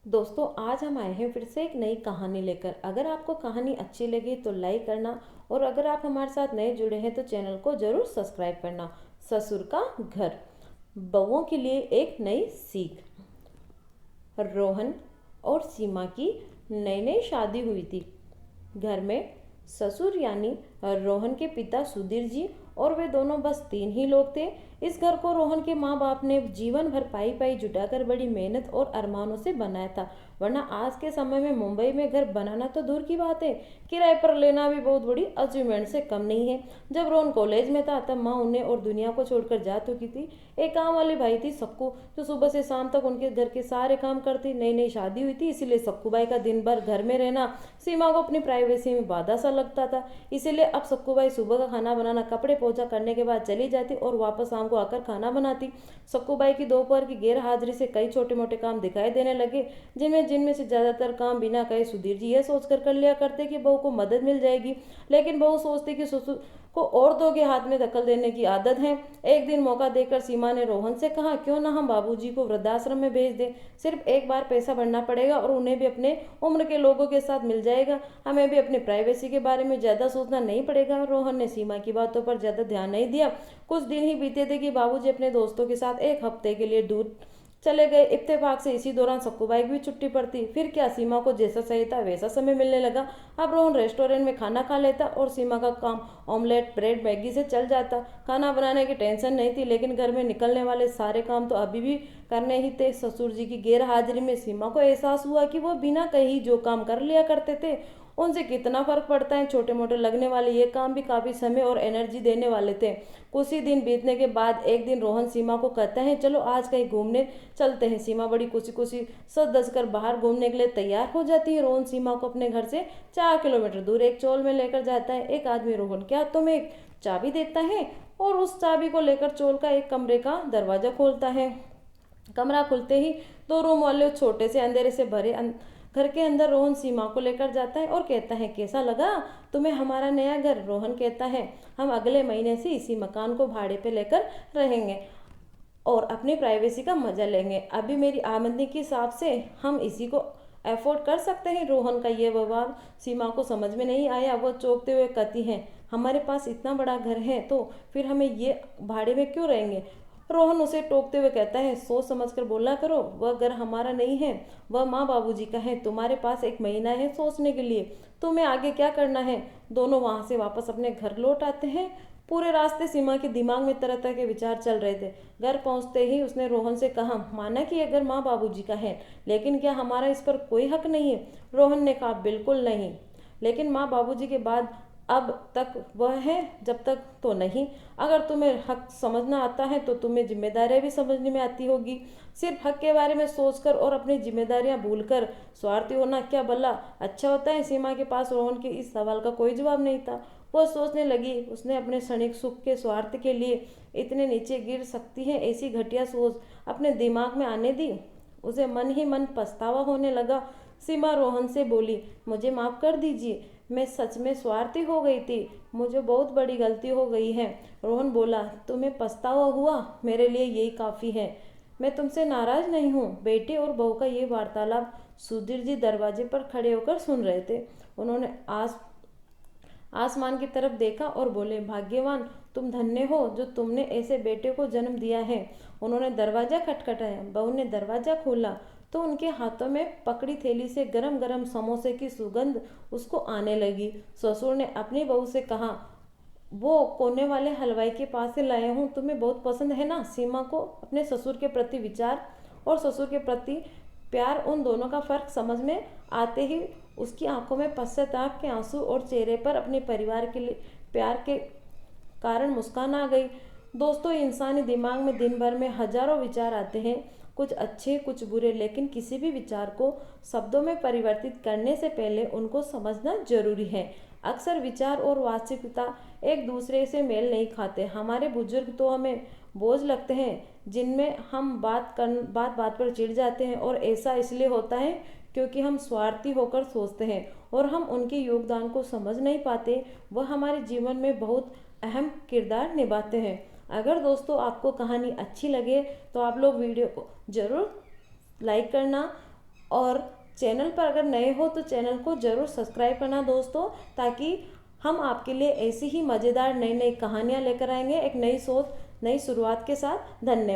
दोस्तों आज हम आए हैं फिर से एक नई कहानी लेकर। अगर आपको कहानी अच्छी लगी तो लाइक करना, और अगर आप हमारे साथ नए जुड़े हैं तो चैनल को ज़रूर सब्सक्राइब करना। ससुर का घर, बहुओं के लिए एक नई सीख। रोहन और सीमा की नई नई शादी हुई थी। घर में ससुर यानी रोहन के पिता सुधीर जी और वे दोनों बस तीन ही लोग थे। इस घर को रोहन के माँ बाप ने जीवन भर पाई पाई जुटाकर बड़ी मेहनत और अरमानों से बनाया था। वरना आज के समय में मुंबई में घर बनाना तो दूर की बात है, किराए पर लेना भी बहुत बड़ी अचीवमेंट से कम नहीं है। जब रोहन कॉलेज में था तब माँ उन्हें और दुनिया को छोड़कर जा चुकी थी। एक काम वाली भाई थी सक्कू, जो सुबह से शाम तक उनके घर के सारे काम करती। नई नई शादी हुई थी, इसीलिए सक्कू बाई का दिन भर घर में रहना सीमा को अपनी प्राइवेसी में बाधा सा लगता था। इसीलिए अब सक्कू बाई सुबह का खाना बनाना, कपड़े पोछा करने के बाद चली जाती और वापस शाम को आकर खाना बनाती। सक्कू बाई की दोपहर की गैर हाजिरी से कई छोटे मोटे काम दिखाई देने लगे, जिनमें जिनमें से ज्यादातर काम बिना कहे सुधीर जी यह सोचकर कर लिया करते कि बहू को मदद मिल जाएगी। लेकिन बहू सोचती कि ससुर को औरतों के हाथ में दखल देने की आदत है। एक दिन मौका देकर सीमा ने रोहन से कहा, क्यों ना हम बाबूजी को वृद्धाश्रम में भेज दें। सिर्फ एक बार पैसा भरना पड़ेगा और उन्हें भी अपने उम्र के लोगों के साथ मिल जाएगा। हमें भी अपनी प्राइवेसी के बारे में ज्यादा सोचना नहीं पड़ेगा। रोहन ने सीमा की बातों पर ज्यादा ध्यान नहीं दिया। कुछ दिन ही बीते थे कि बाबूजी अपने दोस्तों के साथ एक हफ्ते के लिए दूर चले गए। इत्तेफाक से इसी दौरान सक्कूबाई की भी छुट्टी पड़ती। फिर क्या, सीमा को जैसा सही था वैसा समय मिलने लगा। अब रोहन रेस्टोरेंट में खाना खा लेता और सीमा का काम ऑमलेट, ब्रेड, मैगी से चल जाता। खाना बनाने की टेंशन नहीं थी, लेकिन घर में निकलने वाले सारे काम तो अभी भी करने ही थे। ससुर जी की गैर हाजिरी में सीमा को एहसास हुआ कि वो बिना कहीं जो काम कर लिया करते थे उनसे कितना फर्क पड़ता है। छोटे मोटे लगने वाले ये काम भी काफी समय और एनर्जी देने वाले थे। कुछ ही दिन बीतने के बाद एक दिन रोहन सीमा को कहता है, चलो आज कहीं घूमने चलते हैं। सीमा बड़ी खुशी खुशी सज धज कर बाहर घूमने के लिए तैयार हो जाती है। रोहन सीमा को अपने घर से 4 किलोमीटर दूर एक चौल में लेकर जाता है। एक आदमी रोहन के हाथों में एक चाबी देता है और उस चाबी को लेकर चौल का एक कमरे का दरवाजा खोलता है। कमरा खुलते ही दो रूम वाले छोटे से अंधेरे से भरे घर के अंदर रोहन सीमा को लेकर जाता है और कहता है, कैसा लगा तुम्हें हमारा नया घर। रोहन कहता है, हम अगले महीने से इसी मकान को भाड़े पे लेकर रहेंगे और अपनी प्राइवेसी का मजा लेंगे। अभी मेरी आमदनी के हिसाब से हम इसी को अफोर्ड कर सकते हैं। रोहन का ये व्यवहार सीमा को समझ में नहीं आया। वो चौंकते हुए कहती हैं, हमारे पास इतना बड़ा घर है तो फिर हमें ये भाड़े में क्यों रहेंगे। रोहन उसे टोकते हुए कहता है, सोच समझ कर बोला करो, वह घर हमारा नहीं है, वह माँ बाबूजी का है। तुम्हारे पास एक महीना है सोचने के लिए, तुम्हें आगे क्या करना है। दोनों वहां से वापस अपने घर लौट आते हैं। पूरे रास्ते सीमा के दिमाग में तरह तरह के विचार चल रहे थे। घर पहुंचते ही उसने रोहन से कहा, माना कि यह घर माँ बाबूजी का है, लेकिन क्या हमारा इस पर कोई हक नहीं है। रोहन ने कहा, बिल्कुल नहीं, लेकिन माँ बाबूजी के बाद अब तक वह है, जब तक तो नहीं। अगर तुम्हें हक समझना आता है तो तुम्हें जिम्मेदारियां भी समझने में आती होगी। सिर्फ हक के बारे में सोचकर और अपनी जिम्मेदारियां भूलकर स्वार्थी होना क्या भला अच्छा होता है। सीमा के पास रोहन के इस सवाल का कोई जवाब नहीं था। वह सोचने लगी, उसने अपने क्षणिक सुख के स्वार्थ के लिए इतने नीचे गिर सकती है, ऐसी घटिया सोच अपने दिमाग में आने दी। उसे मन ही मन पछतावा होने लगा। सीमा रोहन से बोली, मुझे माफ कर दीजिए, मैं सच में स्वार्थी हो गई थी, मुझे बहुत बड़ी गलती हो गई है। रोहन बोला, तुम्हें पछतावा हुआ, मेरे लिए यही काफ़ी है, मैं तुमसे नाराज नहीं हूँ। बेटे और बहू का ये वार्तालाप सुधीर जी दरवाजे पर खड़े होकर सुन रहे थे। उन्होंने आसमान की तरफ देखा और बोले, भाग्यवान तुम धन्य हो जो तुमने ऐसे बेटे को जन्म दिया है। उन्होंने दरवाजा खटखटाया। बहू ने दरवाजा खोला तो उनके हाथों में पकड़ी थैली से गरम गरम समोसे की सुगंध उसको आने लगी। ससुर ने अपनी बहू से कहा, वो कोने वाले हलवाई के पास से लाए हूँ, तुम्हें बहुत पसंद है ना। सीमा को अपने ससुर के प्रति विचार और ससुर के प्रति प्यार, उन दोनों का फर्क समझ में आते ही उसकी आंखों में पश्चाताप के आंसू और चेहरे पर अपने परिवार के लिए प्यार के कारण मुस्कान आ गई। दोस्तों, इंसानी दिमाग में दिन भर में हजारों विचार आते हैं, कुछ अच्छे कुछ बुरे, लेकिन किसी भी विचार को शब्दों में परिवर्तित करने से पहले उनको समझना जरूरी है। अक्सर विचार और वास्तविकता एक दूसरे से मेल नहीं खाते। हमारे बुजुर्ग तो हमें बोझ लगते हैं, जिनमें हम बात बात पर चिढ़ जाते हैं, और ऐसा इसलिए होता है क्योंकि हम स्वार्थी होकर सोचते हैं और हम उनके योगदान को समझ नहीं पाते। वह हमारे जीवन में बहुत अहम किरदार निभाते हैं। अगर दोस्तों आपको कहानी अच्छी लगे तो आप लोग वीडियो को ज़रूर लाइक करना और चैनल पर अगर नए हो तो चैनल को ज़रूर सब्सक्राइब करना दोस्तों, ताकि हम आपके लिए ऐसी ही मज़ेदार नई नई कहानियाँ लेकर आएंगे एक नई सोच नई शुरुआत के साथ। धन्यवाद।